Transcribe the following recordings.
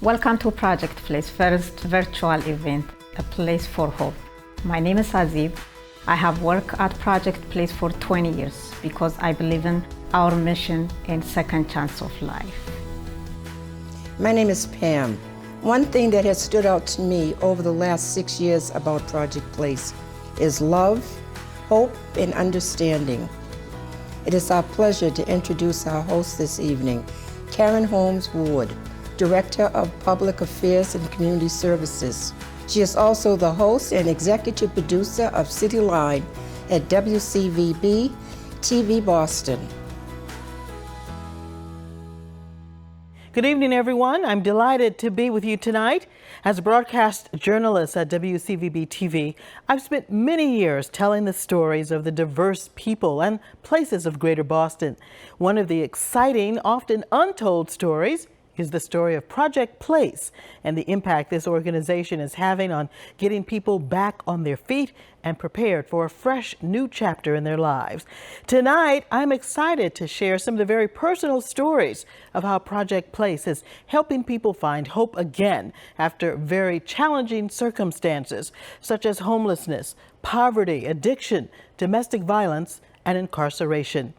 Welcome to Project Place, first virtual event, a place for hope. My name is Azib. I have worked at Project Place for 20 years because I believe in our mission and second chance of life. My name is Pam. One thing that has stood out to me over the last 6 years about Project Place is love, hope, and understanding. It is our pleasure to introduce our host this evening, Karen Holmes Ward, Director of Public Affairs and Community Services. She is also the host and executive producer of City Line at WCVB TV Boston. Good evening, everyone. I'm delighted to be with you tonight. As a broadcast journalist at WCVB TV, I've spent many years telling the stories of the diverse people and places of Greater Boston. One of the exciting, often untold stories is the story of Project Place and the impact this organization is having on getting people back on their feet and prepared for a fresh new chapter in their lives. Tonight, I'm excited to share some of the very personal stories of how Project Place is helping people find hope again after very challenging circumstances such as homelessness, poverty, addiction, domestic violence, and incarceration.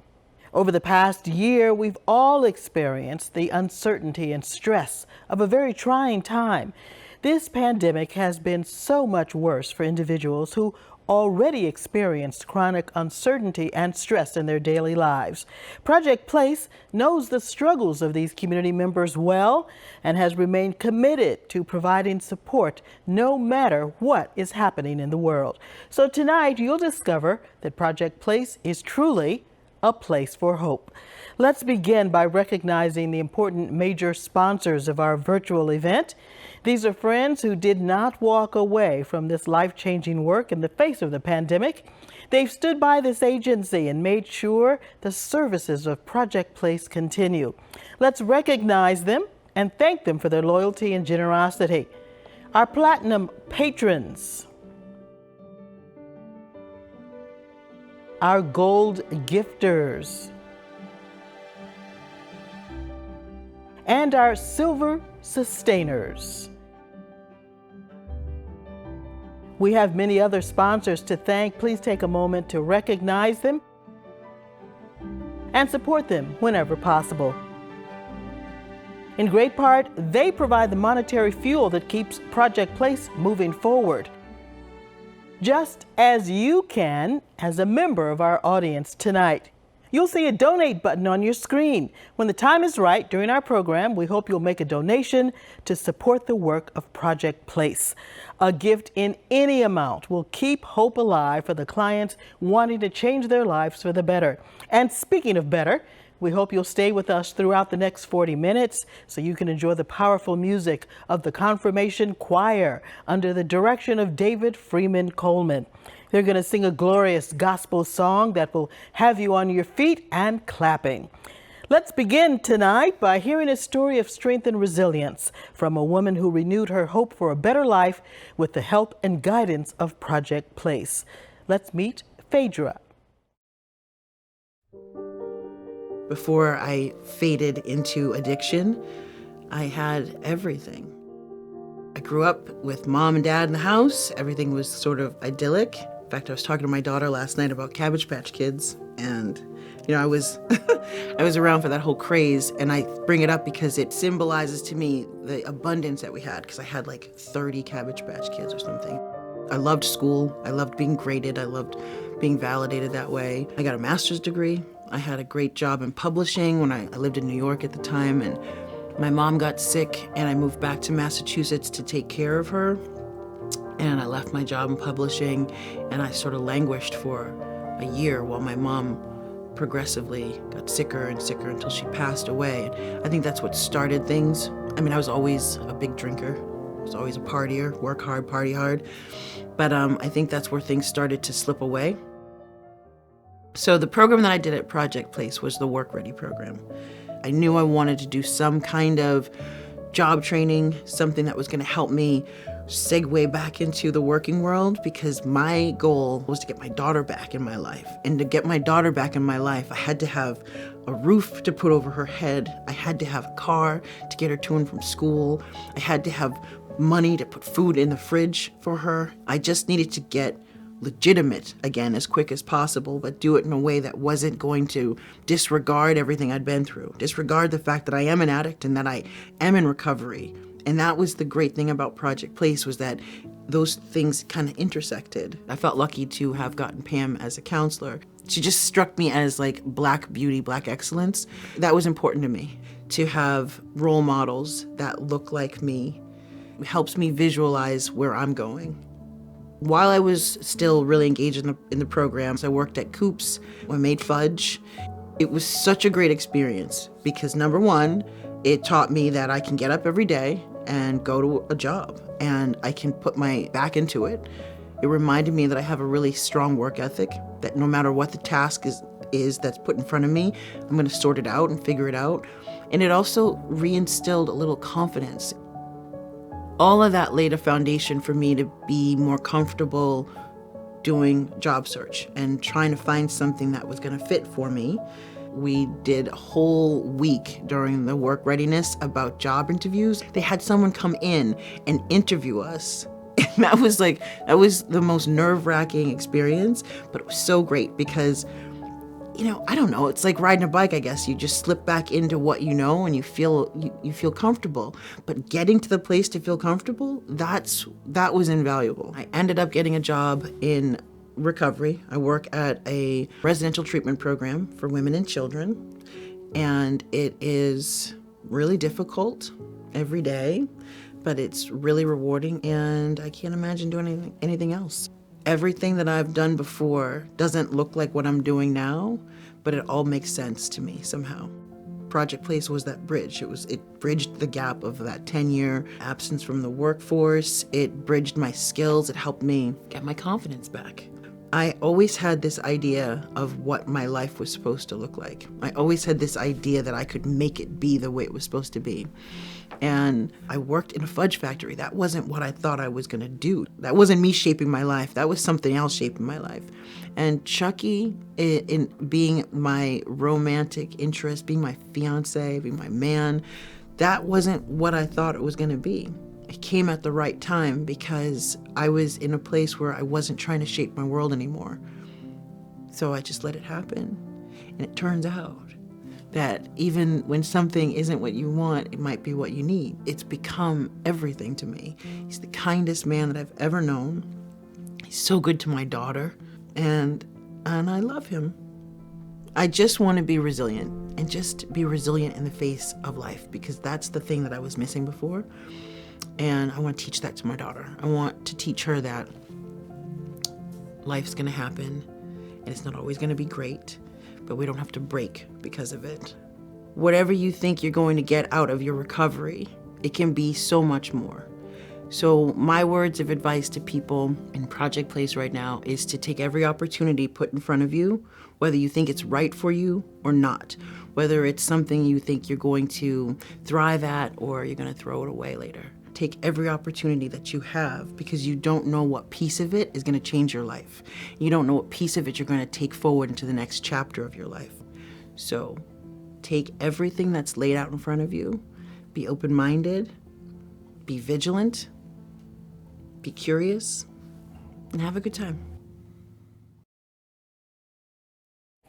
Over the past year, we've all experienced the uncertainty and stress of a very trying time. This pandemic has been so much worse for individuals who already experienced chronic uncertainty and stress in their daily lives. Project Place knows the struggles of these community members well and has remained committed to providing support no matter what is happening in the world. So tonight, you'll discover that Project Place is truly a place for hope. Let's begin by recognizing the important major sponsors of our virtual event. These are friends who did not walk away from this life-changing work in the face of the pandemic. They've stood by this agency and made sure the services of Project Place continue. Let's recognize them and thank them for their loyalty and generosity. Our platinum patrons, our gold gifters, and our silver sustainers. We have many other sponsors to thank. Please take a moment to recognize them and support them whenever possible. In great part, they provide the monetary fuel that keeps Project Place moving forward, just as you can as a member of our audience tonight. You'll see a donate button on your screen. When the time is right during our program, we hope you'll make a donation to support the work of Project Place. A gift in any amount will keep hope alive for the clients wanting to change their lives for the better. And speaking of better, we hope you'll stay with us throughout the next 40 minutes so you can enjoy the powerful music of the Confirmation Choir under the direction of David Freeman Coleman. They're going to sing a glorious gospel song that will have you on your feet and clapping. Let's begin tonight by hearing a story of strength and resilience from a woman who renewed her hope for a better life with the help and guidance of Project Place. Let's meet Phaedra. Before I faded into addiction, I had everything. I grew up with mom and dad in the house. Everything was sort of idyllic. In fact, I was talking to my daughter last night about Cabbage Patch Kids, and I was I was around for that whole craze, and I bring it up because it symbolizes to me the abundance that we had, because I had like 30 Cabbage Patch Kids or something. I loved school. I loved being graded. I loved being validated that way. I got a master's degree. I had a great job in publishing when I lived in New York at the time, and my mom got sick and I moved back to Massachusetts to take care of her. And I left my job in publishing and I sort of languished for a year while my mom progressively got sicker and sicker until she passed away. I think that's what started things. I mean, I was always a big drinker. I was always a partier, work hard, party hard. But I think that's where things started to slip away. So the program that I did at Project Place was the Work Ready program. I knew I wanted to do some kind of job training, something that was going to help me segue back into the working world, because my goal was to get my daughter back in my life. And to get my daughter back in my life, I had to have a roof to put over her head. I had to have a car to get her to and from school. I had to have money to put food in the fridge for her. I just needed to get legitimate again as quick as possible, but do it in a way that wasn't going to disregard everything I'd been through, disregard the fact that I am an addict and that I am in recovery. And that was the great thing about Project Place, was that those things kind of intersected. I felt lucky to have gotten Pam as a counselor. She just struck me as like Black beauty, Black excellence. That was important to me, to have role models that look like me. It helps me visualize where I'm going. While I was still really engaged in the programs, I worked at Coops. I made fudge. It was such a great experience because, number one, it taught me that I can get up every day and go to a job and I can put my back into it. It reminded me that I have a really strong work ethic, that no matter what the task is that's put in front of me, I'm going to sort it out and figure it out. And it also reinstilled a little confidence. All of that laid a foundation for me to be more comfortable doing job search and trying to find something that was going to fit for me. We did a whole week during the work readiness about job interviews. They had someone come in and interview us. And that was the most nerve-wracking experience, but it was so great because, I don't know, it's like riding a bike, I guess. You just slip back into what you know and you feel comfortable. But getting to the place to feel comfortable, that was invaluable. I ended up getting a job in recovery. I work at a residential treatment program for women and children, and it is really difficult every day, but it's really rewarding, and I can't imagine doing anything else. Everything that I've done before doesn't look like what I'm doing now, but it all makes sense to me somehow. Project Place was that bridge. It bridged the gap of that 10-year absence from the workforce. It bridged my skills. It helped me get my confidence back. I always had this idea of what my life was supposed to look like. I always had this idea that I could make it be the way it was supposed to be. And I worked in a fudge factory. That wasn't what I thought I was going to do. That wasn't me shaping my life. That was something else shaping my life. And Chucky, in being my romantic interest, being my fiance, being my man, that wasn't what I thought it was going to be. It came at the right time because I was in a place where I wasn't trying to shape my world anymore. So I just let it happen. And it turns out that even when something isn't what you want, it might be what you need. It's become everything to me. He's the kindest man that I've ever known. He's so good to my daughter, and I love him. I just want to be resilient, and just be resilient in the face of life, because that's the thing that I was missing before. And I want to teach that to my daughter. I want to teach her that life's going to happen, and it's not always going to be great, but we don't have to break because of it. Whatever you think you're going to get out of your recovery, it can be so much more. So my words of advice to people in Project Place right now is to take every opportunity put in front of you, whether you think it's right for you or not, whether it's something you think you're going to thrive at or you're going to throw it away later. Take every opportunity that you have, because you don't know what piece of it is going to change your life. You don't know what piece of it you're going to take forward into the next chapter of your life. So take everything that's laid out in front of you, be open-minded, be vigilant, be curious, and have a good time.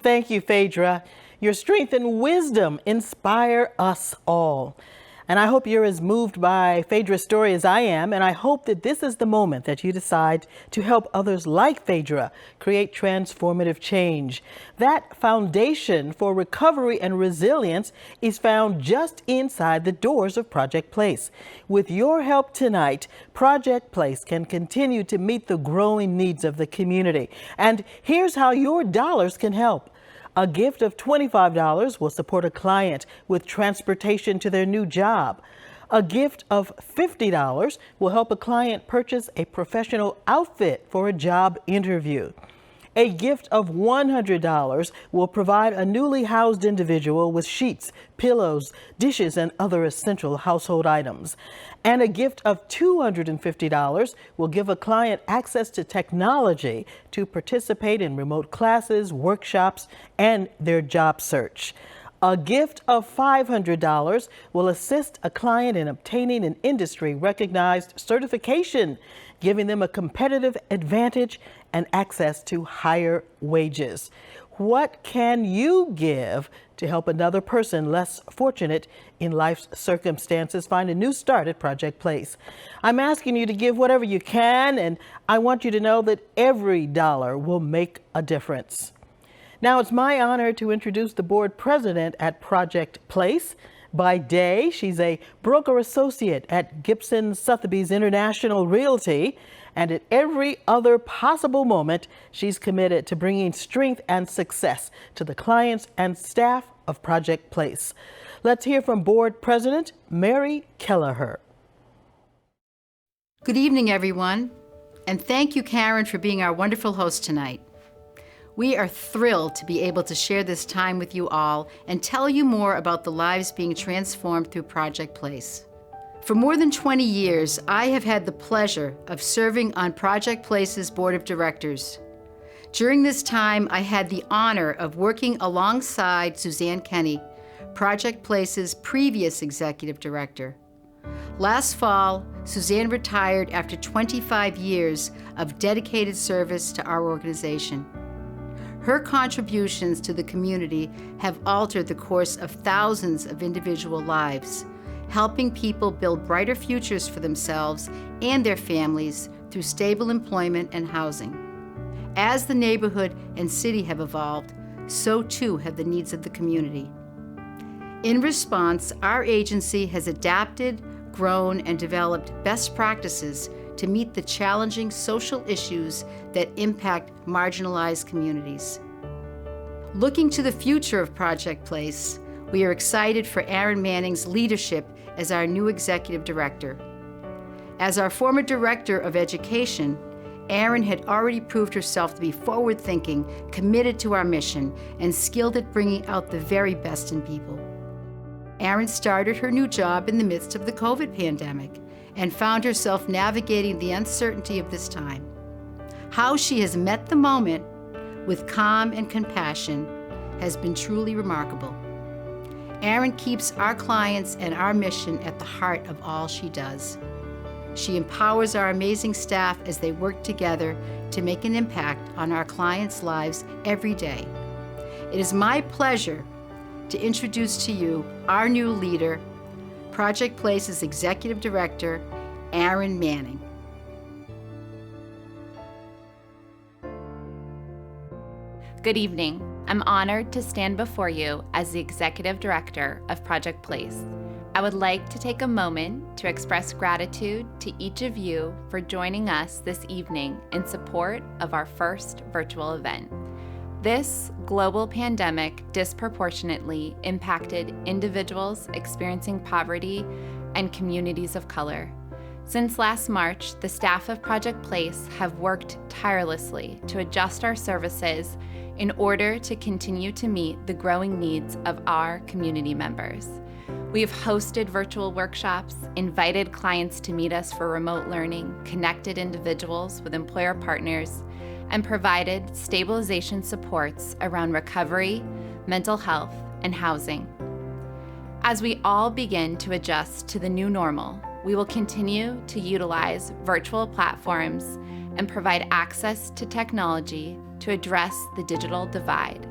Thank you, Phaedra. Your strength and wisdom inspire us all. And I hope you're as moved by Phaedra's story as I am, and I hope that this is the moment that you decide to help others like Phaedra create transformative change. That foundation for recovery and resilience is found just inside the doors of Project Place. With your help tonight, Project Place can continue to meet the growing needs of the community. And here's how your dollars can help. A gift of $25 will support a client with transportation to their new job. A gift of $50 will help a client purchase a professional outfit for a job interview. A gift of $100 will provide a newly housed individual with sheets, pillows, dishes, and other essential household items. And a gift of $250 will give a client access to technology to participate in remote classes, workshops, and their job search. A gift of $500 will assist a client in obtaining an industry-recognized certification, giving them a competitive advantage and access to higher wages. What can you give to help another person less fortunate in life's circumstances find a new start at Project Place? I'm asking you to give whatever you can, and I want you to know that every dollar will make a difference. Now, it's my honor to introduce the board president at Project Place. By day, she's a broker associate at Gibson Sotheby's International Realty, and at every other possible moment, she's committed to bringing strength and success to the clients and staff of Project Place. Let's hear from board president Mary Kelleher. Good evening, everyone, and thank you, Karen, for being our wonderful host tonight. We are thrilled to be able to share this time with you all and tell you more about the lives being transformed through Project Place. For more than 20 years, I have had the pleasure of serving on Project Place's board of directors. During this time, I had the honor of working alongside Suzanne Kenny, Project Place's previous executive director. Last fall, Suzanne retired after 25 years of dedicated service to our organization. Her contributions to the community have altered the course of thousands of individual lives, helping people build brighter futures for themselves and their families through stable employment and housing. As the neighborhood and city have evolved, so too have the needs of the community. In response, our agency has adapted, grown, and developed best practices to meet the challenging social issues that impact marginalized communities. Looking to the future of Project Place, we are excited for Erin Manning's leadership as our new executive director. As our former director of education, Erin had already proved herself to be forward-thinking, committed to our mission, and skilled at bringing out the very best in people. Erin started her new job in the midst of the COVID pandemic and found herself navigating the uncertainty of this time. How she has met the moment with calm and compassion has been truly remarkable. Erin keeps our clients and our mission at the heart of all she does. She empowers our amazing staff as they work together to make an impact on our clients' lives every day. It is my pleasure to introduce to you our new leader, Project Place's Executive Director, Erin Manning. Good evening. I'm honored to stand before you as the Executive Director of Project Place. I would like to take a moment to express gratitude to each of you for joining us this evening in support of our first virtual event. This global pandemic disproportionately impacted individuals experiencing poverty and communities of color. Since last March, the staff of Project Place have worked tirelessly to adjust our services in order to continue to meet the growing needs of our community members. We have hosted virtual workshops, invited clients to meet us for remote learning, connected individuals with employer partners, and provided stabilization supports around recovery, mental health, and housing. As we all begin to adjust to the new normal, we will continue to utilize virtual platforms and provide access to technology to address the digital divide.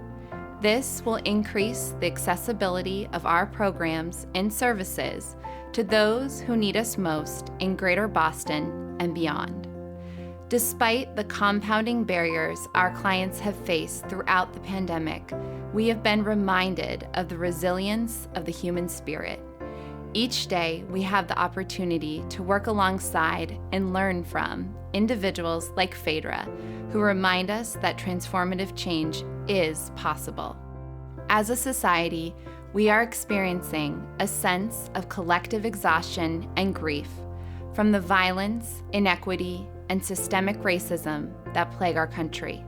This will increase the accessibility of our programs and services to those who need us most in Greater Boston and beyond. Despite the compounding barriers our clients have faced throughout the pandemic, we have been reminded of the resilience of the human spirit. Each day, we have the opportunity to work alongside and learn from individuals like Phaedra, who remind us that transformative change is possible. As a society, we are experiencing a sense of collective exhaustion and grief from the violence, inequity, and systemic racism that plague our country.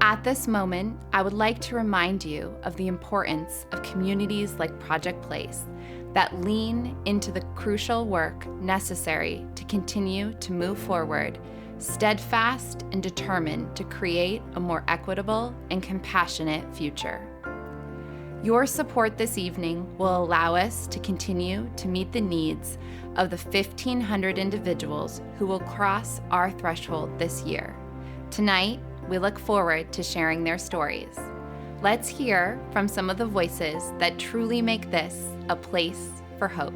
At this moment, I would like to remind you of the importance of communities like Project Place that lean into the crucial work necessary to continue to move forward, steadfast and determined to create a more equitable and compassionate future. Your support this evening will allow us to continue to meet the needs of the 1,500 individuals who will cross our threshold this year. Tonight, we look forward to sharing their stories. Let's hear from some of the voices that truly make this a place for hope.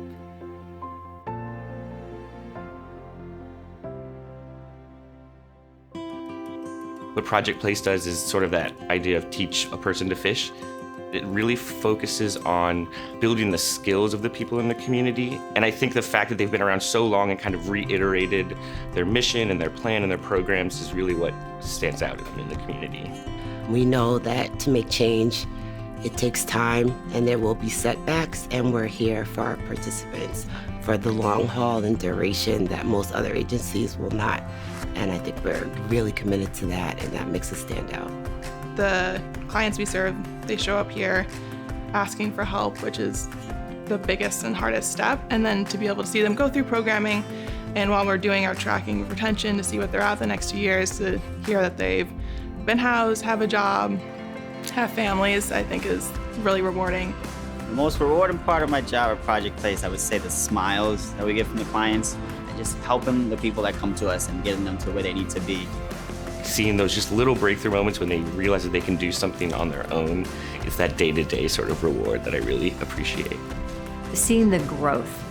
What Project Place does is sort of that idea of teach a person to fish. It really focuses on building the skills of the people in the community. And I think the fact that they've been around so long and kind of reiterated their mission and their plan and their programs is really what stands out in the community. We know that to make change, it takes time and there will be setbacks, and we're here for our participants for the long haul and duration that most other agencies will not. And I think we're really committed to that, and that makes us stand out. The clients we serve, they show up here asking for help, which is the biggest and hardest step. And then to be able to see them go through programming, and while we're doing our tracking of retention to see what they're at the next 2 years, to hear that they've been housed, have a job, have families, I think is really rewarding. The most rewarding part of my job at Project Place, I would say the smiles that we get from the clients, and just helping the people that come to us and getting them to where they need to be. Seeing those just little breakthrough moments when they realize that they can do something on their own, it's that day-to-day sort of reward that I really appreciate. Seeing the growth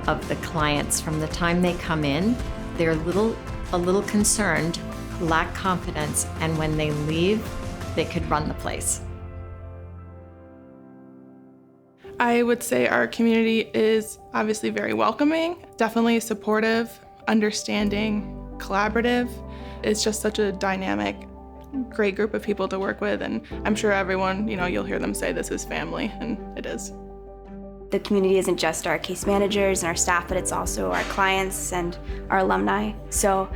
of the clients from the time they come in, they're a little concerned, lack confidence, and when they leave, they could run the place. I would say our community is obviously very welcoming, definitely supportive, understanding, collaborative. It's just such a dynamic, great group of people to work with, and I'm sure everyone, you'll hear them say this is family, and it is. The community isn't just our case managers and our staff, but it's also our clients and our alumni. So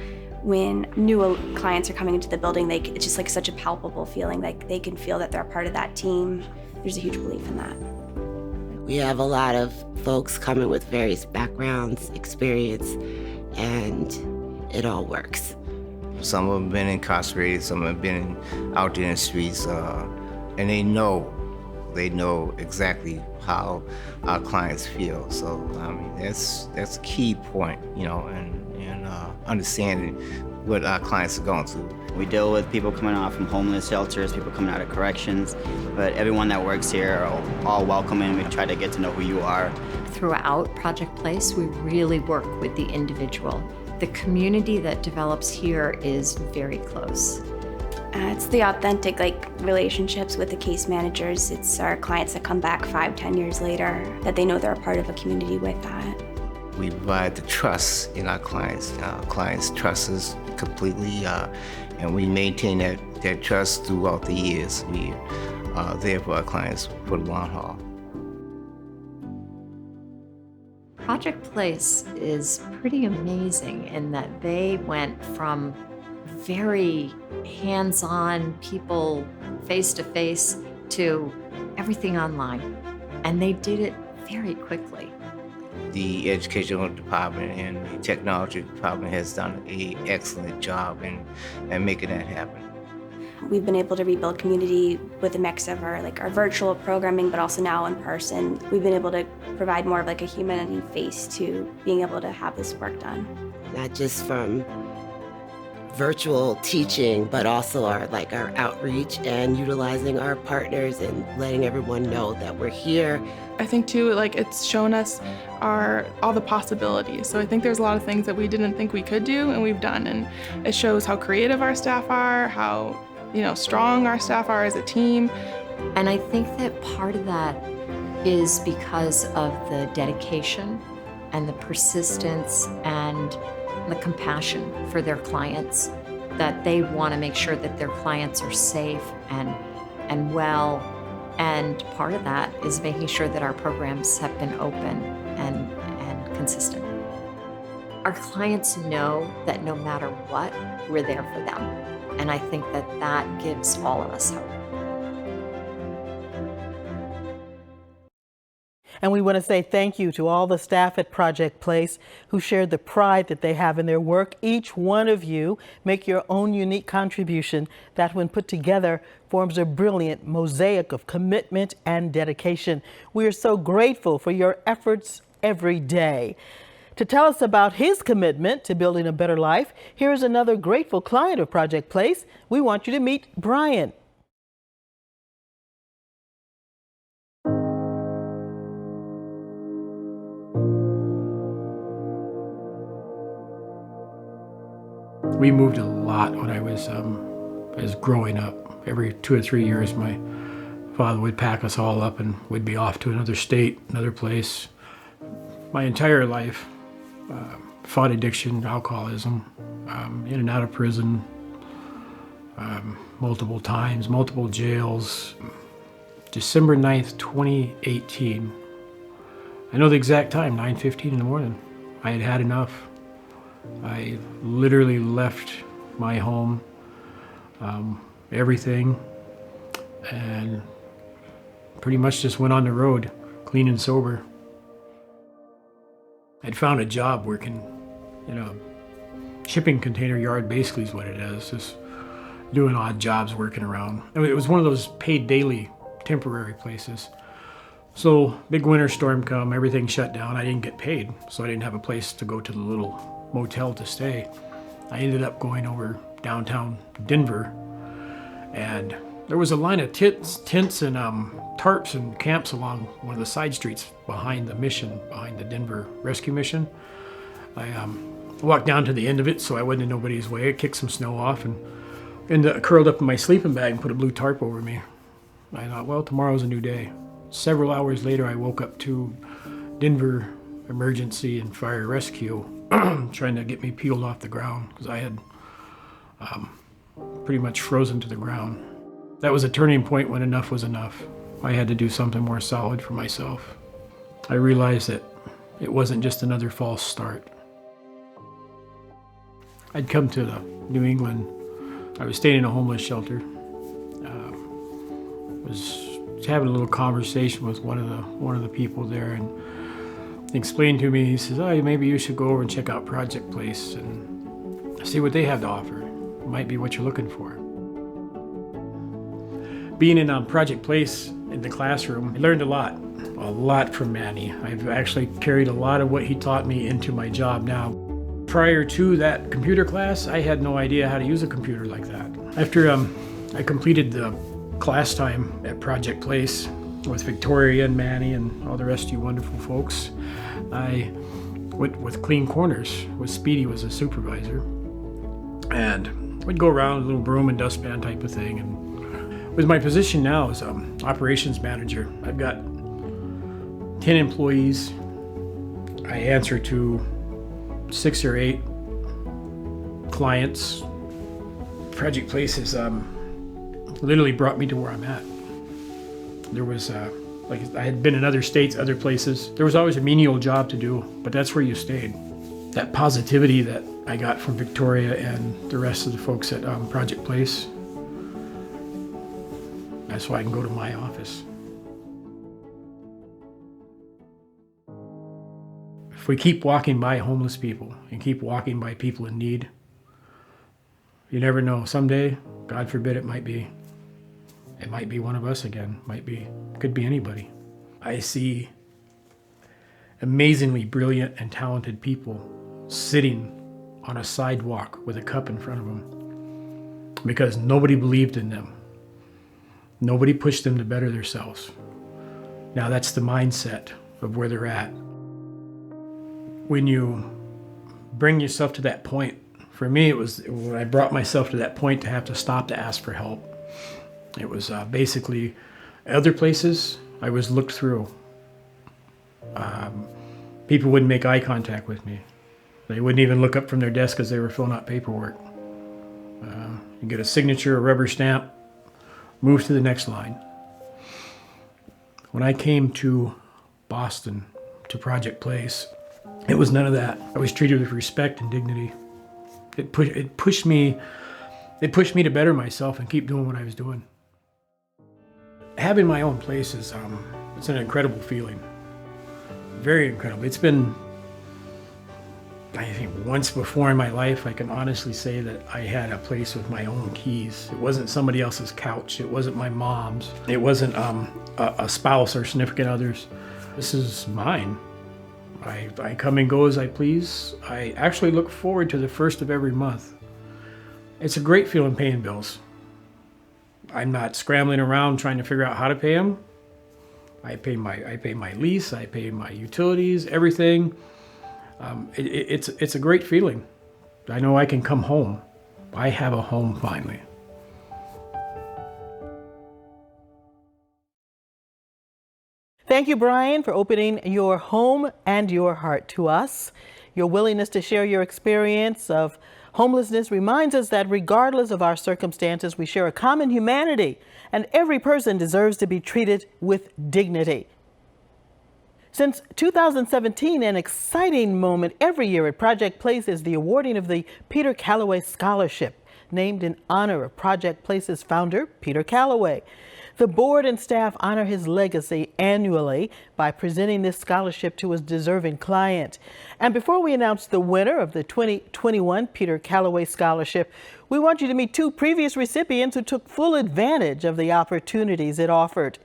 when new clients are coming into the building, it's just like such a palpable feeling, like they can feel that they're a part of that team. There's a huge belief in that. We have a lot of folks coming with various backgrounds, experience, and it all works. Some of them have been incarcerated, some have been out there in the streets, and they know exactly how our clients feel. So, I mean, that's a key point, in understanding what our clients are going through. We deal with people coming out from homeless shelters, people coming out of corrections, but everyone that works here are all welcoming. We try to get to know who you are. Throughout Project Place, we really work with the individual. The community that develops here is very close. It's the authentic relationships with the case managers. It's our clients that come back 5-10 years later, that they know they're a part of a community with that. We provide the trust in our clients. Our clients trust us completely, and we maintain that trust throughout the years. We are there for our clients for the long haul. Project Place is pretty amazing in that they went from very hands-on people face-to-face to everything online, and they did it very quickly. The educational department and the technology department has done an excellent job in making that happen. We've been able to rebuild community with a mix of our virtual programming, but also now in person. We've been able to provide more of a humanity face to being able to have this work done. Not just from virtual teaching, but also our outreach and utilizing our partners and letting everyone know that we're here. I think too, it's shown us all the possibilities. So I think there's a lot of things that we didn't think we could do and we've done, and it shows how creative our staff are, how strong our staff are as a team. And I think that part of that is because of the dedication and the persistence and the compassion for their clients, that they want to make sure that their clients are safe and well. And part of that is making sure that our programs have been open and consistent. Our clients know that no matter what, we're there for them. And I think that gives all of us hope. And we want to say thank you to all the staff at Project Place who shared the pride that they have in their work. Each one of you make your own unique contribution that, when put together, forms a brilliant mosaic of commitment and dedication. We are so grateful for your efforts every day. To tell us about his commitment to building a better life, here is another grateful client of Project Place. We want you to meet Brian. We moved a lot when I was growing up. Every 2 or 3 years, my father would pack us all up and we'd be off to another state, another place. My entire life, fought addiction, alcoholism, in and out of prison, multiple times, multiple jails. December 9th, 2018, I know the exact time, 9:15 in the morning. I had had enough. I literally left my home, everything, and pretty much just went on the road, clean and sober. I'd found a job working in a shipping container yard, basically is what it is, just doing odd jobs, working around. It was one of those paid daily temporary places. So big winter storm come, everything shut down, I didn't get paid, so I didn't have a place to go to the little motel to stay. I ended up going over downtown Denver, and there was a line of tents and tarps and camps along one of the side streets behind the mission, behind the Denver Rescue Mission. I walked down to the end of it so I wasn't in nobody's way. I kicked some snow off and curled up in my sleeping bag and put a blue tarp over me. I thought, well, tomorrow's a new day. Several hours later, I woke up to Denver Emergency and Fire Rescue trying to get me peeled off the ground because I had pretty much frozen to the ground. That was a turning point when enough was enough. I had to do something more solid for myself. I realized that it wasn't just another false start. I'd come to New England. I was staying in a homeless shelter. Was having a little conversation with one of the people there, and he explained to me, he says, oh, maybe you should go over and check out Project Place and see what they have to offer. It might be what you're looking for. Being in Project Place in the classroom, I learned a lot from Manny. I've actually carried a lot of what he taught me into my job now. Prior to that computer class, I had no idea how to use a computer like that. After I completed the class time at Project Place with Victoria and Manny and all the rest of you wonderful folks, I went with Clean Corners with Speedy was a supervisor, and we'd go around a little broom and dustpan type of thing. And with my position now as operations manager, I've got 10 employees. I answer to 6 or 8 clients. Project Place has literally brought me to where I'm at. There was, like I had been in other states, other places. There was always a menial job to do, but that's where you stayed. That positivity that I got from Victoria and the rest of the folks at Project Place, that's why I can go to my office. If we keep walking by homeless people and keep walking by people in need, you never know. Someday, God forbid, it might be one of us again. Could be anybody. I see amazingly brilliant and talented people sitting on a sidewalk with a cup in front of them because nobody believed in them. Nobody pushed them to better themselves. Now that's the mindset of where they're at. When you bring yourself to that point, for me it was when I brought myself to that point to have to stop to ask for help. It was basically other places I was looked through. People wouldn't make eye contact with me. They wouldn't even look up from their desk as they were filling out paperwork. You get a signature, a rubber stamp, move to the next line. When I came to Boston, to Project Place, it was none of that. I was treated with respect and dignity. It pushed me to better myself and keep doing what I was doing. Having my own place is it's an incredible feeling. very incredible. It's been, I think, once before in my life I can honestly say that I had a place with my own keys. It wasn't somebody else's couch. It wasn't my mom's. It wasn't a spouse or significant other's. This is mine. I come and go as I please. I actually look forward to the first of every month. It's a great feeling paying bills. I'm not scrambling around trying to figure out how to pay them. I pay my lease, I pay my utilities, everything. It's a great feeling. I know I can come home. I have a home finally. Thank you, Brian, for opening your home and your heart to us. Your willingness to share your experience of homelessness reminds us that regardless of our circumstances, we share a common humanity, and every person deserves to be treated with dignity. Since 2017, an exciting moment every year at Project Place is the awarding of the Peter Calloway Scholarship, named in honor of Project Place's founder, Peter Calloway. The board and staff honor his legacy annually by presenting this scholarship to his deserving client. And before we announce the winner of the 2021 Peter Calloway Scholarship, we want you to meet two previous recipients who took full advantage of the opportunities it offered.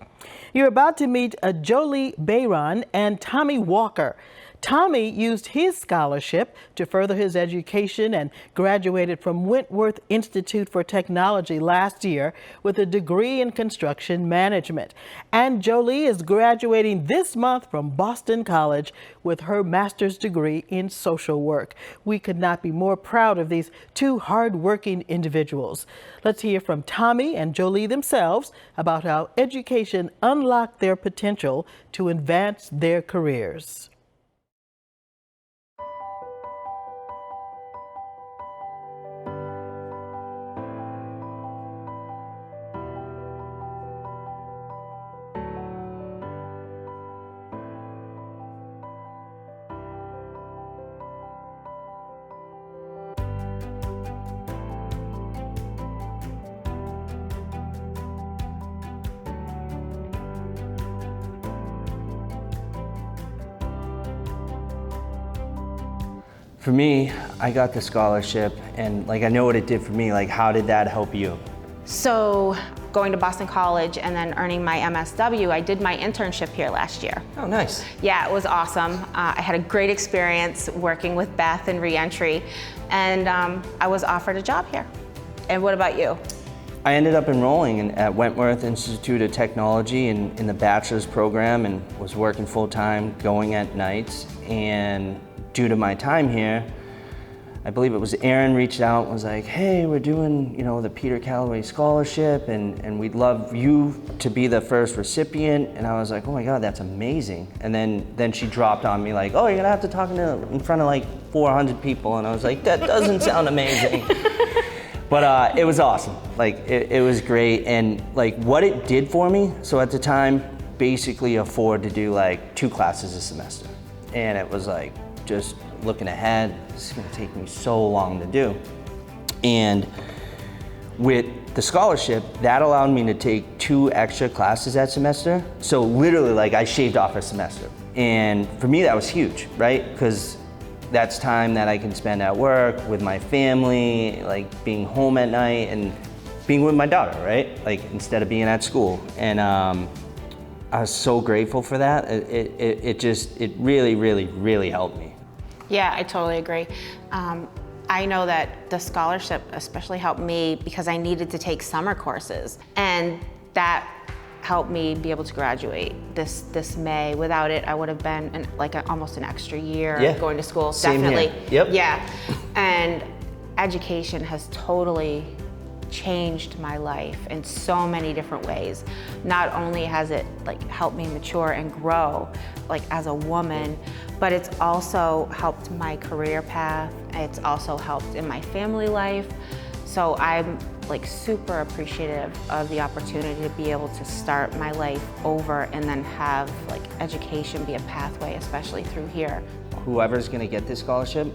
You're about to meet Jolie Bayron and Tommy Walker. Tommy used his scholarship to further his education and graduated from Wentworth Institute for Technology last year with a degree in construction management. And Jolie is graduating this month from Boston College with her master's degree in social work. We could not be more proud of these two hard-working individuals. Let's hear from Tommy and Jolie themselves about how education unlocked their potential to advance their careers. For me, I got the scholarship and I know what it did for me. How did that help you? So going to Boston College and then earning my MSW, I did my internship here last year. Oh, nice. Yeah, it was awesome. I had a great experience working with Beth in reentry, and I was offered a job here. And what about you? I ended up enrolling at Wentworth Institute of Technology in the bachelor's program and was working full-time, going at nights. And due to my time here, I believe it was Aaron reached out and was like, hey, we're doing the Peter Calloway Scholarship and we'd love you to be the first recipient. And I was like, oh my God, that's amazing. And then she dropped on me oh, you're gonna have to talk in front of 400 people. And I was like, that doesn't sound amazing. But it was awesome. It was great. And what it did for me, so at the time, basically afford to do 2 classes a semester. And it was just looking ahead, this is gonna take me so long to do. And with the scholarship, that allowed me to take 2 extra classes that semester. So literally, I shaved off a semester. And for me, that was huge, right? Because that's time that I can spend at work with my family, being home at night and being with my daughter, right? Instead of being at school. And I was so grateful for that. It really, really, really helped me. Yeah, I totally agree. I know that the scholarship especially helped me because I needed to take summer courses, and that helped me be able to graduate this May. Without it, I would have been almost an extra year going to school. Same definitely. Here. Yep. Yeah, and education has totally changed my life in so many different ways. Not only has it helped me mature and grow as a woman, but it's also helped my career path. It's also helped in my family life. So I'm super appreciative of the opportunity to be able to start my life over and then have education be a pathway, especially through here. Whoever's gonna get this scholarship,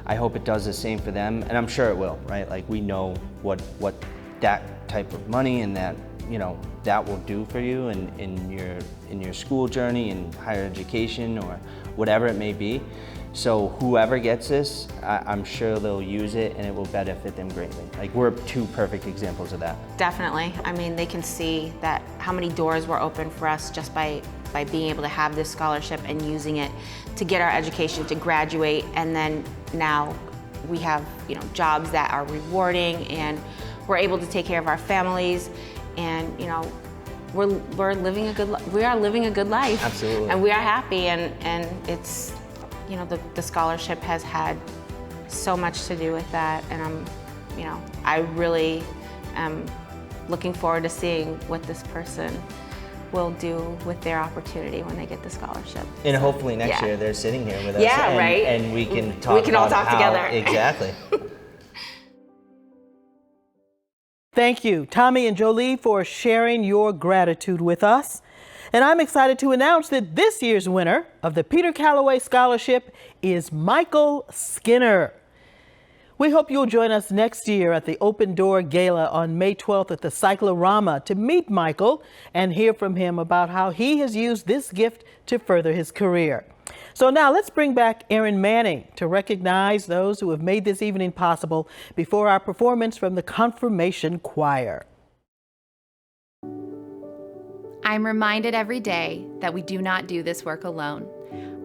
I hope it does the same for them, and I'm sure it will, right? We know what that type of money and that that will do for you in your school journey, in higher education, or whatever it may be. So whoever gets this, I'm sure they'll use it and it will benefit them greatly. Like, we're two perfect examples of that. Definitely. I mean, they can see that how many doors were open for us just by being able to have this scholarship and using it to get our education, to graduate, and then now we have jobs that are rewarding, and we're able to take care of our families, and we're living a good life. Absolutely. And we are happy, and it's the scholarship has had so much to do with that, and I really am looking forward to seeing what this person will do with their opportunity when they get the scholarship. And hopefully next year they're sitting here with us. Yeah, right. And we can talk. We can all about talk together. Exactly. Thank you, Tommy and Jolie, for sharing your gratitude with us. And I'm excited to announce that this year's winner of the Peter Calloway Scholarship is Michael Skinner. We hope you'll join us next year at the Open Door Gala on May 12th at the Cyclorama to meet Michael and hear from him about how he has used this gift to further his career. So now let's bring back Erin Manning to recognize those who have made this evening possible before our performance from the Confirmation Choir. I'm reminded every day that we do not do this work alone.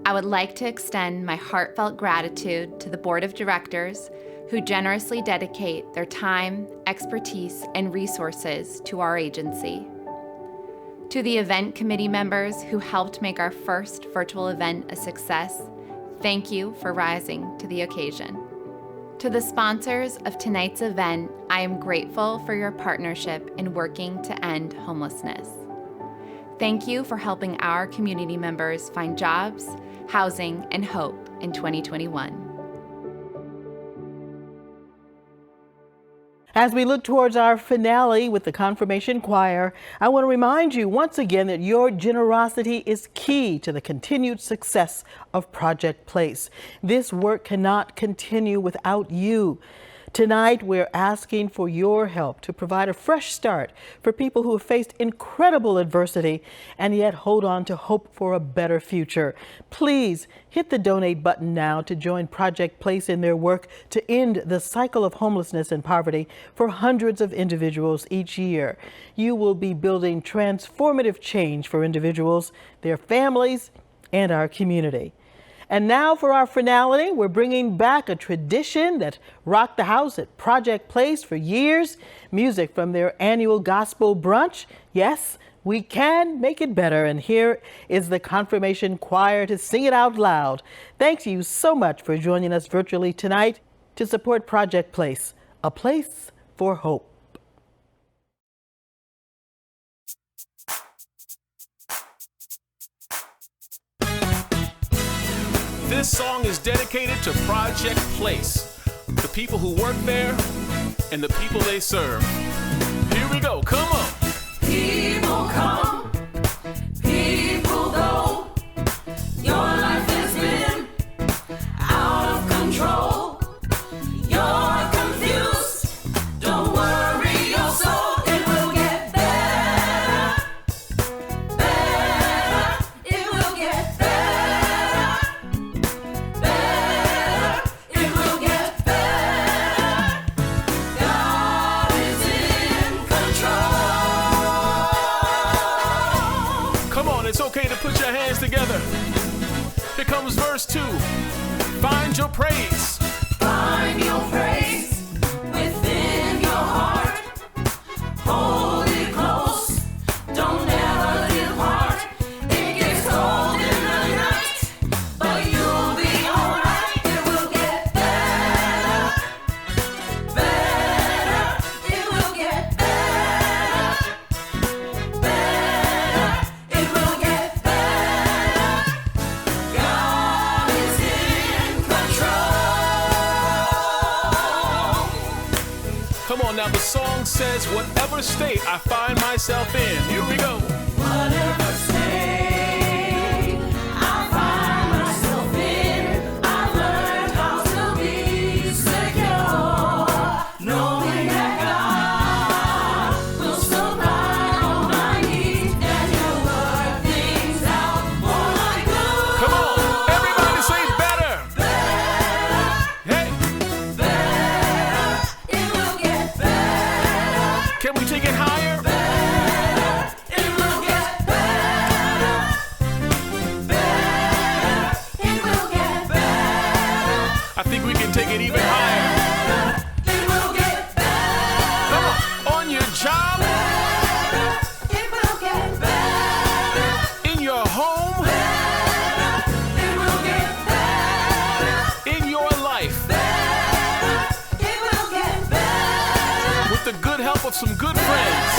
I would like to extend my heartfelt gratitude to the Board of Directors who generously dedicate their time, expertise, and resources to our agency. To the event committee members who helped make our first virtual event a success, thank you for rising to the occasion. To the sponsors of tonight's event, I am grateful for your partnership in working to end homelessness. Thank you for helping our community members find jobs, housing, and hope in 2021. As we look towards our finale with the Confirmation Choir, I want to remind you once again that your generosity is key to the continued success of Project Place. This work cannot continue without you. Tonight, we're asking for your help to provide a fresh start for people who have faced incredible adversity and yet hold on to hope for a better future. Please hit the donate button now to join Project Place in their work to end the cycle of homelessness and poverty for hundreds of individuals each year. You will be building transformative change for individuals, their families, and our community. And now for our finale, we're bringing back a tradition that rocked the house at Project Place for years, music from their annual gospel brunch. Yes, we can make it better, and here is the Confirmation Choir to sing it out loud. Thank you so much for joining us virtually tonight to support Project Place, a place for hope. This song is dedicated to Project Place, the people who work there and the people they serve. Here we go, come on. People come, people go. Your life has been out of control. You're confused. Don't worry your soul. It will get better, better. It will get better, better. It will get better. God is in control. Come on, it's okay to put your hands together. Here comes verse 2. Find your praise. Find your praise within your heart. Hold it close. Don't ever depart. It gets cold in the night, but you'll be alright. It will get better, better. It will get better, better. It will get better. God is in control. Come on now, the song says, whatever state I find myself in. Here we go. Whatever state I find myself in, I've learned how to be secure, knowing that God will supply with some good friends.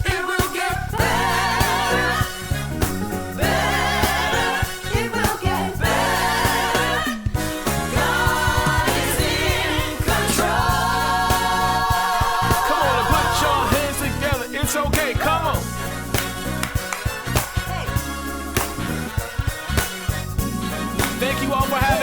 It will get better. Better. It will get better. God is in control. Come on, put your hands together. It's okay. Come on. Thank you all for having